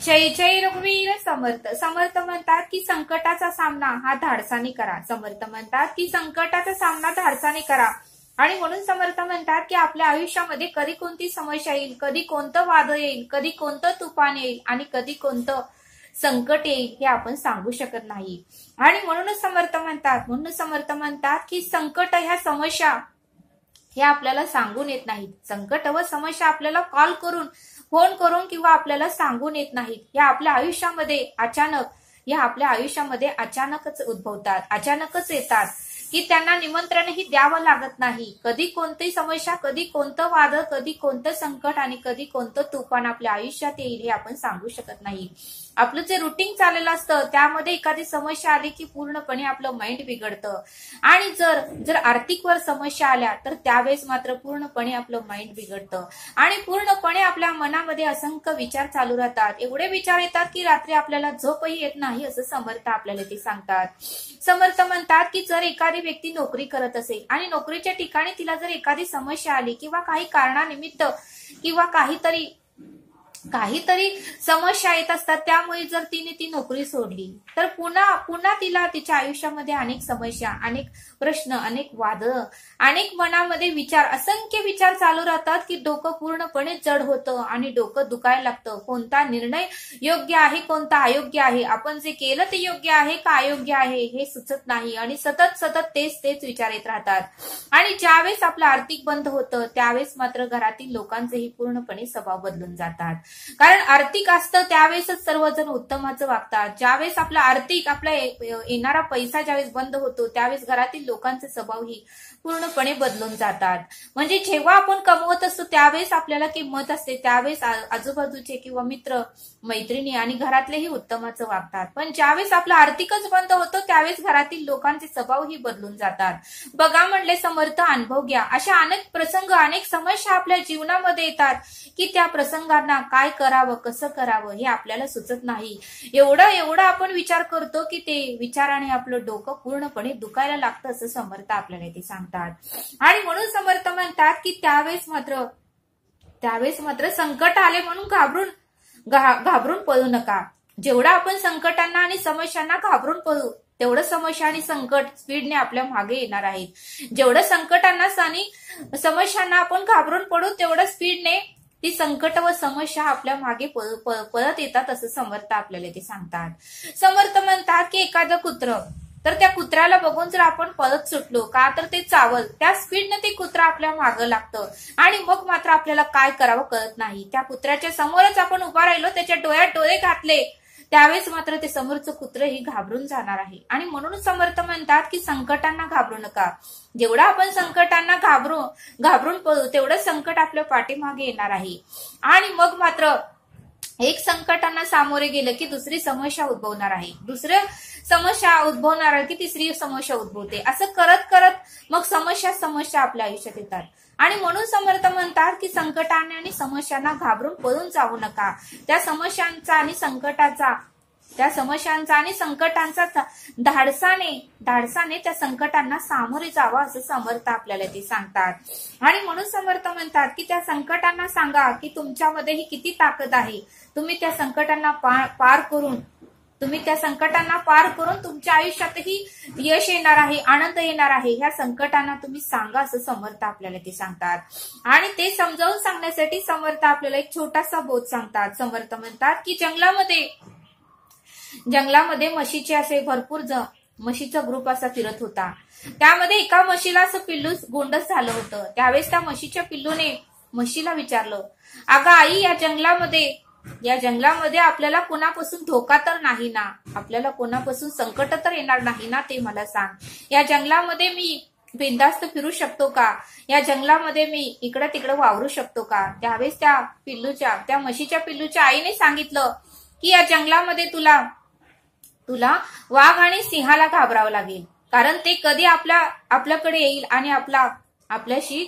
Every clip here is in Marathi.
जय जय रघुवीर समर्थ. समर्थ म्हणतात की संकटाचा सामना हा धाडसाने करा. समर्थ म्हणतात की संकटाचा सामना धाडसाने करा. आणि म्हणून समर्थ म्हणतात की आपल्या आयुष्यामध्ये कधी कोणती समस्या येईल, कधी कोणतं वादळ येईल, कधी कोणतं तुफान येईल आणि कधी कोणतं संकट येईल हे आपण सांगू शकत नाही. आणि म्हणूनच समर्थ म्हणतात की संकट ह्या समस्या हे आपल्याला सांगून येत नाहीत. संकट व समस्या आपल्याला कॉल करून, फोन करून किंवा आपल्याला सांगून येत नाहीत. या आपल्या आयुष्यामध्ये अचानकच उद्भवतात, अचानकच येतात की त्यांना निमंत्रणही द्यावं लागत नाही. कधी कोणती समस्या, कधी कोणतं वादळ, कधी कोणतं संकट आणि कधी कोणतं तुफान आपल्या आयुष्यात येईल हे आपण सांगू शकत नाही. आपलं जे रुटीन चाललेलं असतं त्यामध्ये एखादी समस्या आली की पूर्णपणे आपलं माइंड बिघडतं. आणि जर आर्थिक वर समस्या आल्या तर त्यावेळेस मात्र पूर्णपणे आपलं माइंड बिघडतं आणि पूर्णपणे आपल्या मनामध्ये असंख्य विचार चालू राहतात. एवढे विचार येतात की रात्री आपल्याला झोपही येत नाही असं समर्थ आपल्याला ते सांगतात. समर्थ म्हणतात की जर एखादी व्यक्ती नोकरी करत असेल आणि नोकरीच्या ठिकाणी तिला जर एखादी समस्या आली किंवा काही कारणानिमित्त किंवा काहीतरी समस्या येत असतात, त्यामुळे जर तिने ती नोकरी सोडली तर पुन्हा तिला तिच्या आयुष्यामध्ये अनेक समस्या, अनेक प्रश्न, अनेक वादळ, अनेक मनामध्ये विचार, असंख्य विचार चालू राहतात की डोकं पूर्णपणे जड होतं आणि डोकं दुखायला लागतं. कोणता निर्णय योग्य आहे, कोणता अयोग्य आहे, आपण जे केलं ते योग्य आहे का अयोग्य आहे हे सुचत नाही आणि सतत तेच विचार येत राहतात. आणि ज्यावेळेस आपलं आर्थिक बंद होतं त्यावेळेस मात्र घरातील लोकांचेही पूर्णपणे स्वभाव बदलून जातात. कारण आर्थिक असतं त्यावेळेसच सर्वजण उत्तमाचं वागतात. ज्यावेळेस आपला येणारा पैसा ज्यावेळेस बंद होतो त्यावेळेस घरातील लोकांचे स्वभावही पूर्णपणे बदलून जातात. म्हणजे जेव्हा आपण कमवत असतो त्यावेळेस आपल्याला किंमत असते, त्यावेळेस आजूबाजूचे किंवा मित्र मैत्रिणी आणि घरातलेही उत्तमाचं वागतात. पण ज्यावेळेस आपलं आर्थिकच बंद होतं त्यावेळेस घरातील लोकांचे स्वभावही बदलून जातात. बघा म्हणले समर्थ, अनुभव घ्या. अशा अनेक प्रसंग, अनेक समस्या आपल्या जीवनामध्ये येतात की त्या प्रसंगांना काय करावं, कसं करावं हे आपल्याला सुचत नाही. एवढं आपण विचार करतो की ते विचाराने आपलं डोकं पूर्णपणे दुखायला लागतं असं समर्थ आपल्याला ते सांगतात. आणि म्हणून समर्थ म्हणतात की त्यावेळेस मात्र संकट आले म्हणून घाबरून पळू नका. जेवढं आपण संकटांना आणि समस्यांना घाबरून पळू तेवढं समस्या आणि संकट स्पीडने आपल्या मागे येणार आहेत. जेवढं संकटांना आणि समस्यांना आपण घाबरून पडू तेवढं स्पीडने ती संकट व समस्या आपल्या मागे पळत येतात असं समर्थ आपल्याला ते सांगतात. समर्थ म्हणतात की एखादं कुत्र, तर त्या कुत्र्याला बघून जर आपण पळत सुटलो का तर ते चावल, त्या स्पीडने ते कुत्रा आपल्या मागं लागतं आणि मग मात्र आपल्याला काय करावं कळत नाही. त्या कुत्र्याच्या समोरच आपण उभा राहिलो, त्याच्या डोळ्यात डोळे घातले त्यावेळेस मात्र ते समोरचं कुत्र ही घाबरून जाणार आहे. आणि म्हणून समर्थ म्हणतात की संकटांना घाबरू नका. जेवढा आपण संकटांना घाबरून पळू तेवढं संकट आपल्या पाठीमागे येणार आहे. आणि मग मात्र एक संकटांना सामोरे गेलं की दुसरी समस्या उद्भवणार आहे, दुसरं समस्या उद्भवणार आहे की तिसरी समस्या उद्भवते. असं करत मग समस्या आपल्या आयुष्यात येतात. आणि म्हणून समर्थ म्हणतात की संकटाने आणि समस्यांना घाबरून पळून जाऊ नका. त्या समस्यांचा आणि संकटांचा धाडसाने त्या संकटांना सामोरे जावा असं समर्थ आपल्याला ते सांगतात. आणि म्हणून समर्थ म्हणतात की त्या संकटांना सांगा की तुमच्यामध्ये ही किती ताकद आहे. तुम्ही त्या संकटांना पार करून तुमच्या आयुष्यातही यश येणार आहे, आनंद येणार आहे. ह्या संकटांना तुम्ही सांगा असं समर्थ आपल्याला ते सांगतात. आणि ते समजावून सांगण्यासाठी समर्थ आपल्याला एक छोटासा बोध सांगतात. समर्थ म्हणतात की जंगलामध्ये म्हशीचे असे भरपूर म्हशीचा ग्रुप असा फिरत होता. त्यामध्ये एका म्हशीला असं पिल्लू गोंडस झालं होतं. त्यावेळेस त्या म्हशीच्या पिल्लूने म्हशीला विचारलं, अगं आई, या जंगलामध्ये आपल्याला कोणापासून धोका तर नाही ना, आपल्याला कोणापासून संकट तर येणार नाही ना, ते मला सांग. या जंगलामध्ये मी बिनधास्त फिरू शकतो का? या जंगलामध्ये मी इकडं तिकडं वावरू शकतो का? त्यावेळेस त्या म्हशीच्या पिल्लूच्या आईने सांगितलं की या जंगलामध्ये तुला वाघ आणि सिंहाला घाबरावं लागेल, कारण ते कधी आपल्याकडे येईल आणि आपल्याशी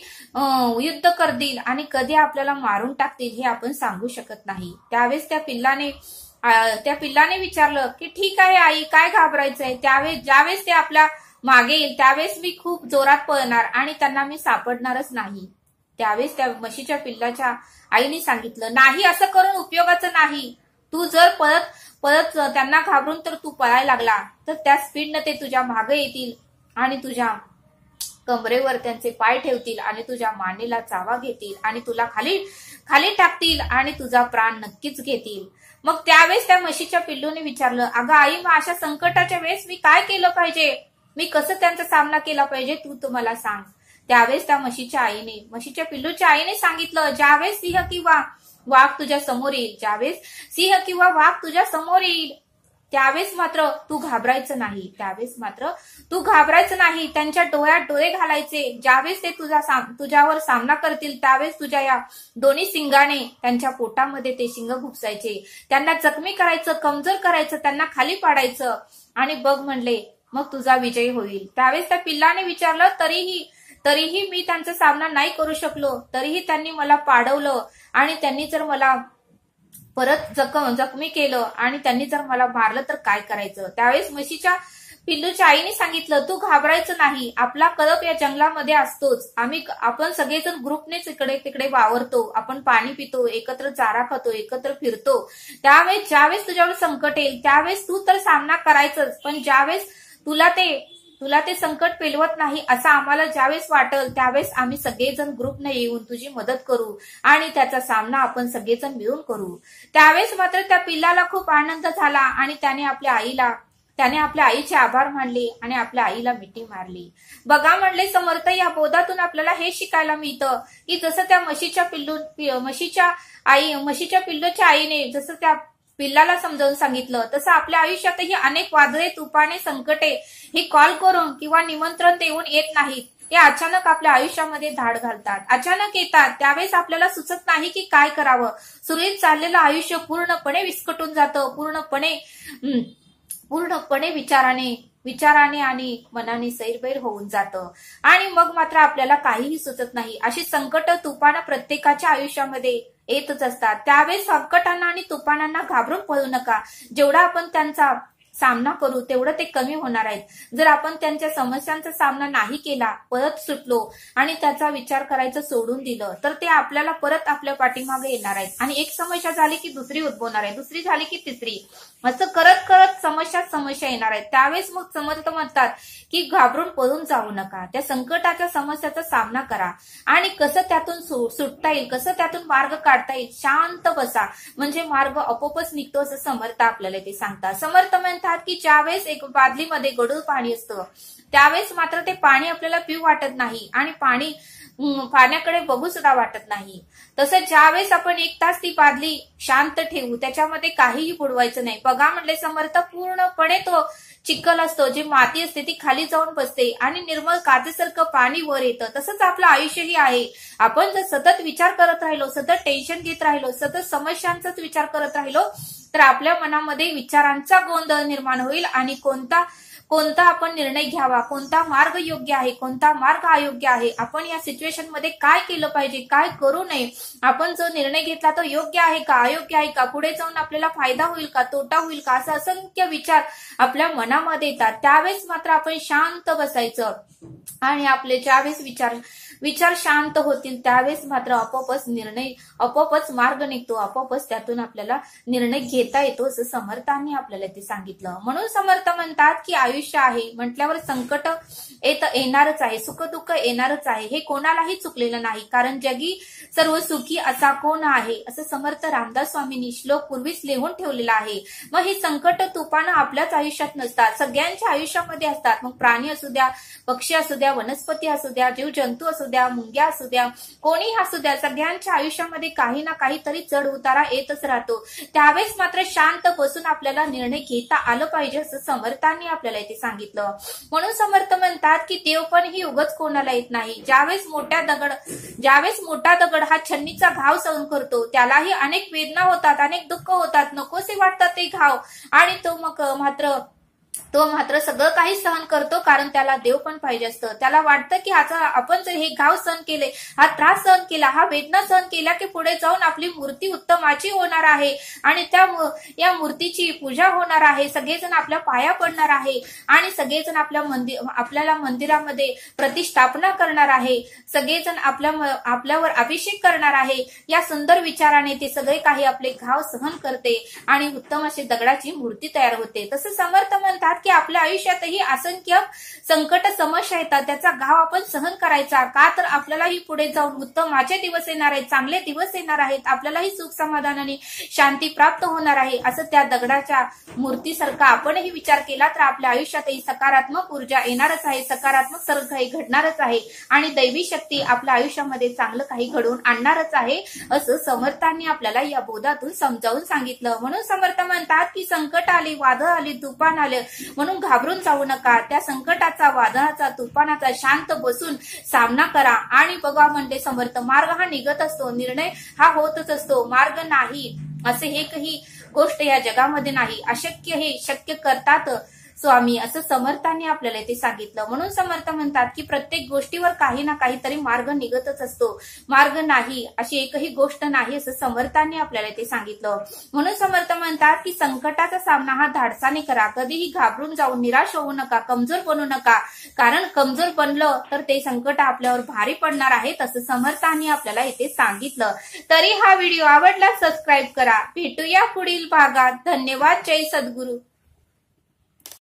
युद्ध करतील आणि कधी आपल्याला मारून टाकतील हे आपण सांगू शकत नाही. त्यावेळेस त्या पिल्लाने विचारलं की ठीक आहे आई, काय घाबरायचंय? ज्यावेळेस ते आपल्या मागे येईल त्यावेळेस मी खूप जोरात पळणार आणि त्यांना मी सापडणारच नाही. त्यावेळेस त्या म्हशीच्या पिल्लाच्या आईने सांगितलं, नाही, असं करून उपयोगाचं नाही. तू जर परत त्यांना घाबरून तर तू पळायला लागला तर त्या स्पीडनं ते तुझ्या मागे येतील आणि तुझ्या कमरेवर त्यांचे पाय ठेवतील आणि तुझ्या मानेला चावा घेतील आणि तुला खाली टाकतील आणि तुझा प्राण नक्कीच घेतील. मग त्यावेळेस त्या म्हशीच्या पिल्लूने विचारलं, अगं आई, मग अशा संकटाच्या वेळेस मी काय केलं पाहिजे, मी कसं त्यांचा सामना केला पाहिजे, तू मला सांग. त्यावेळेस त्या म्हशीच्या पिल्लूच्या आईने सांगितलं, ज्यावेळेस सिंह किंवा वाघ तुझ्या समोर येईल, ज्यावेळेस सिंह किंवा वाघ तुझ्या समोर येईल त्यावेळेस मात्र तू घाबरायचं नाही, त्यांच्या डोळ्यात डोळे घालायचे. ज्यावेळेस ते तुझ्यावर सामना करतील त्यावेळेस तुझ्या या दोन्ही सिंगाने त्यांच्या पोटामध्ये ते शिंग घुपसायचे, त्यांना जखमी करायचं, कमजोर करायचं, त्यांना खाली पाडायचं आणि बघ म्हणले मग तुझा विजय होईल. त्यावेळेस त्या पिल्लाने विचारलं, तरीही मी त्यांचा सामना नाही करू शकलो, तरीही त्यांनी मला पाडवलं आणि त्यांनी जर मला परत जखमी केलं आणि त्यांनी जर मला मारलं तर काय करायचं. त्यावेळेस म्हशीच्या पिल्लूच्या आईने सांगितलं, तू घाबरायचं नाही, आपला कळप या जंगलामध्ये असतोच, आपण सगळेजण ग्रुपनेच इकडे तिकडे वावरतो, आपण पाणी पितो, एकत्र चारा खातो, एकत्र फिरतो. त्यावेळेस ज्यावेळेस तुझ्यावर संकट येईल त्यावेळेस तू तर सामना करायचंच, पण ज्यावेळेस तुला ते संकट पेलवत नाही असं आम्हाला ज्यावेळेस वाटेल त्यावेळेस आम्ही सगळेजण ग्रुपने येऊन तुझी मदत करू आणि त्याचा सामना आपण सगळेजण मिळून करू. त्यावेळेस मात्र त्या पिल्लाला खूप आनंद झाला आणि त्याने आपल्या आईचे आभार मानले आणि आपल्या आईला मिठी मारली. बघा म्हणले समर्थ, या बोधातून आपल्याला हे शिकायला मिळतं की जसं त्या म्हशीच्या पिल्लूच्या आईने जसं त्या पिल्लाला समजावून सांगितलं तसं आपल्या आयुष्यातही अनेक वादळे, तुफाने, संकटे ही कॉल करून किंवा निमंत्रण देऊन येत नाहीत. ते अचानक आपल्या आयुष्यामध्ये धाड घालतात, अचानक येतात. त्यावेळेस आपल्याला सुचत नाही की काय करावं. सुरळीत चाललेलं आयुष्य पूर्णपणे विस्कटून जातं, पूर्णपणे विचाराने आणि मनाने सैरभैर होऊन जातं आणि मग मात्र आपल्याला काहीही सुचत नाही. अशी संकट, तुफानं प्रत्येकाच्या आयुष्यामध्ये येतच असतात. त्यावेळेस संकटांना आणि तुफानांना घाबरून पळू नका. जेवढा आपण त्यांचा सामना करू तेवढं ते कमी होणार आहेत. जर आपण त्यांच्या समस्यांचा सामना नाही केला, परत सुटलो आणि त्याचा विचार करायचं सोडून दिलं तर ते आपल्याला परत आपल्या पाठीमागे येणार आहेत आणि एक समस्या झाली की दुसरी उद्भवणार आहे, दुसरी झाली की तिसरी, असं करत करत समस्या येणार आहेत. त्यावेळेस मग समर्थ म्हणतात की घाबरून पळून जाऊ नका, त्या संकटाच्या समस्याचा सामना करा आणि कसं त्यातून सुटता येईल, कसं त्यातून मार्ग काढता येईल, शांत बसा म्हणजे मार्ग आपोआपच निघतो असं समर्थ आपल्याला ते सांगतात. समर्थ म्हणतात की ज्यावेळेस एक बादलीमध्ये गढूळ पाणी असतं त्यावेळेस मात्र ते पाणी आपल्याला पिऊ वाटत नाही आणि पाण्याकडे बघू सुद्धा वाटत नाही. तसं ज्यावेळेस आपण 1 तास ती बादली शांत ठेवू, त्याच्यामध्ये काहीही बुडवायचं नाही. बघा म्हणले समर्थ, पूर्णपणे तो चिखल असतो, जी माती असते ती खाली जाऊन बसते आणि निर्मळ काचेसारखं पाणी वर येतं. तसंच आपलं आयुष्यही आहे. आपण जर सतत विचार करत राहिलो, सतत टेन्शन घेत राहिलो, सतत समस्यांचाच विचार करत राहिलो तर आपल्या मनामध्ये विचारांचा गोंधळ निर्माण होईल आणि कोणता आपण निर्णय घ्यावा, कोणता मार्ग योग्य आहे, कोणता मार्ग अयोग्य आहे, आपण या सिच्युएशन मध्ये काय केलं पाहिजे, काय करू नये, आपण जो निर्णय घेतला तो योग्य आहे का, अयोग्य आहे का, पुढे जाऊन आपल्याला फायदा होईल का, तोटा होईल का, असं असंख्य विचार आपल्या मनामध्ये येतात. त्यावेळेस मात्र आपण शांत बसायचं आणि आपले ज्यावेळेस विचार शांत होतील त्यावेळेस मात्र आपोआपच मार्ग निघतो, आपोआपच त्यातून आपल्याला निर्णय घेता येतो असं समर्थांनी आपल्याला ते सांगितलं. म्हणून समर्थ म्हणतात की आयुष्य आहे म्हटल्यावर संकट येणारच आहे, सुखदुःख येणारच आहे, हे कोणालाही चुकलेलं नाही. कारण जगी सर्व सुखी असा कोण आहे असं समर्थ रामदास स्वामींनी श्लोक पूर्वीच लिहून ठेवलेला आहे. मग ही संकट तुफानं आपल्याच आयुष्यात नसतात, सगळ्यांच्या आयुष्यामध्ये असतात. मग प्राणी असू द्या, पक्षी असू द्या, वनस्पती असू द्या, जीवजंतू असू द्या, मुंग्या असू द्या, कोणी असू द्या, सगळ्यांच्या आयुष्यामध्ये काही ना काहीतरी चढ उतारा येतच राहतो. त्यावेळेस मात्र शांत बसून आपल्याला निर्णय घेता आलं पाहिजे असं समर्थांनी आपल्याला इथे सांगितलं. म्हणून समर्थ म्हणतात की देव पण ही उगाच कोणाला येत नाही. ज्यावेळेस मोठा दगड हा छन्नीचा घाव सहन करतो त्यालाही अनेक वेदना होतात, अनेक दुःख होतात, नकोसे वाटतात ते घाव आणि तो मग मात्र तो मात्र सगळं काही सहन करतो, कारण त्याला देव पण पाहिजे असतं. त्याला वाटतं की आपण जर हे घाव सहन केले, हा त्रास सहन केला, हा वेदना सहन केला की पुढे जाऊन आपली मूर्ती उत्तमाची होणार आहे आणि या मूर्तीची पूजा होणार आहे. सगळेजण आपल्या पाया पडणार आहे आणि सगळेजण आपल्याला मंदिरामध्ये प्रतिष्ठापना करणार आहे. सगळेजण आपल्यावर अभिषेक करणार आहे. या सुंदर विचाराने ते सगळे काही आपले घाव सहन करते आणि उत्तम अशी दगडाची मूर्ती तयार होते. तसं समर्थ म्हणतात की आपल्या आयुष्यातही असंख्य संकट समस्या येतात, त्याचा घाव आपण सहन करायचा का, तर आपल्यालाही पुढे जाऊन उत्तमाचे दिवस येणार आहेत, चांगले दिवस येणार आहेत, आपल्यालाही सुख समाधान आणि शांती प्राप्त होणार आहे. असं त्या दगडाच्या मूर्तीसारखा आपणही विचार केला तर आपल्या आयुष्यातही सकारात्मक ऊर्जा येणारच आहे, सकारात्मक सर्व काही घडणारच आहे आणि दैवी शक्ती आपल्या आयुष्यामध्ये चांगलं काही घडवून आणणारच आहे, असं समर्थांनी आपल्याला या बोधातून समजावून सांगितलं. म्हणून समर्थ म्हणतात की संकट आली, वादळ आली, तुफान आले म्हणून घाबरून जाऊ नका. त्या संकटाचा, वादळाचा, तुफानाचा शांत बसून सामना करा आणि बघा म्हणते समर्थ, मार्ग हा निघत असतो, निर्णय हा होतच असतो. मार्ग नाही असे एकही गोष्ट या जगामध्ये नाही, अशक्य हे शक्य करतात स्वामी, असं समर्थांनी आपल्याला ते सांगितलं. म्हणून समर्थ म्हणतात की प्रत्येक गोष्टीवर काही ना काहीतरी मार्ग निघतच असतो, मार्ग नाही अशी एकही गोष्ट नाही, असं समर्थांनी आपल्याला ते सांगितलं. म्हणून समर्थ म्हणतात की संकटाचा सामना हा धाडसाने करा, कधीही घाबरून जाऊन निराश होऊ नका, कमजोर बनू नका, कारण कमजोर बनलं तर ते संकट आपल्यावर भारी पडणार आहे, असं समर्थांनी आपल्याला इथे सांगितलं. तरी हा व्हिडिओ आवडला सबस्क्राईब करा. भेटूया पुढील भागात. धन्यवाद. जय सद्गुरू.